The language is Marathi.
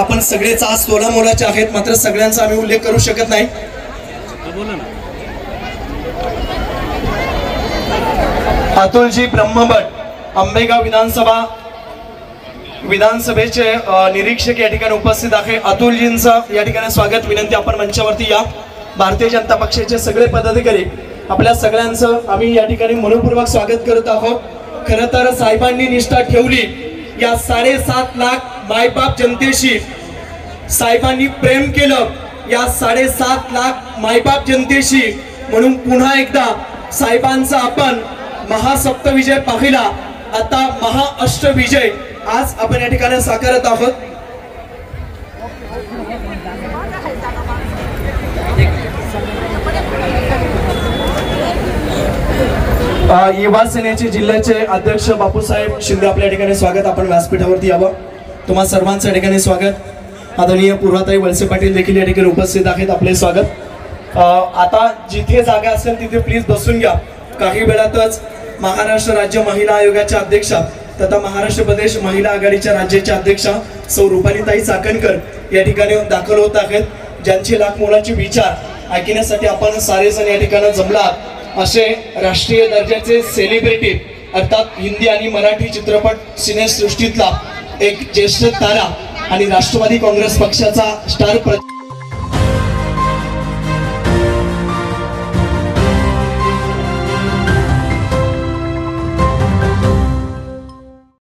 आपण सगळेच आज 16 मुलाचे आहेत, मात्र सगळ्यांचा आम्ही उल्लेख करू शकत नाही। अतुलजी ब्रह्मभट आंबेगाव विधानसभेचे निरीक्षक या ठिकाणी उपस्थित आहे। अतुलजींचं या ठिकाणी स्वागत विनंती, आपण मंचावरती या। भारतीय जनता पक्षाचे सगळे पदाधिकारी आपल्या सगळ्यांचं आम्ही या ठिकाणी मनपूर्वक स्वागत करत आहोत। खरं तर साहेबांनी निष्ठा ठेवली या 7.5 लाख मायबाप जनतेशी, साहेबांनी प्रेम केलं या 7.5 लाख मायबाप जनतेशी, म्हणून पुन्हा एकदा साहेबांचा आपण महासप्तविजय पाहिला, आता महाअष्टविजय आज आपण या ठिकाणी साकारत आहोत। युवा सेनेचे जिल्ह्याचे अध्यक्ष बापूसाहेब शिंदे आपल्या ठिकाणी स्वागत, आपण व्यासपीठावरती यावं। तुम्हा सर्वांचं या ठिकाणी स्वागत। आदरणीय पूर्वाताई वळसे पाटील देखील या ठिकाणी उपस्थित आहेत, आपले स्वागत। आता जिथे जागा असेल तिथे प्लीज बसून घ्या। काही वेळातच महाराष्ट्र राज्य महिला आयोगाच्या अध्यक्षा तथा महाराष्ट्र प्रदेश महिला आघाडीच्या राज्याच्या अध्यक्षा सौ रुपालीताई चाकणकर या ठिकाणी दाखल होत आहेत, ज्यांचे लाख मोलाचे विचार ऐकण्यासाठी आपण सारेजण या ठिकाणी जमलात। असे राष्ट्रीय दर्जाचे सेलिब्रिटी अर्थात हिंदी आणि मराठी चित्रपट सिनेसृष्टीतला एक ज्येष्ठ तारा आणि राष्ट्रवादी काँग्रेस पक्षाचा स्टार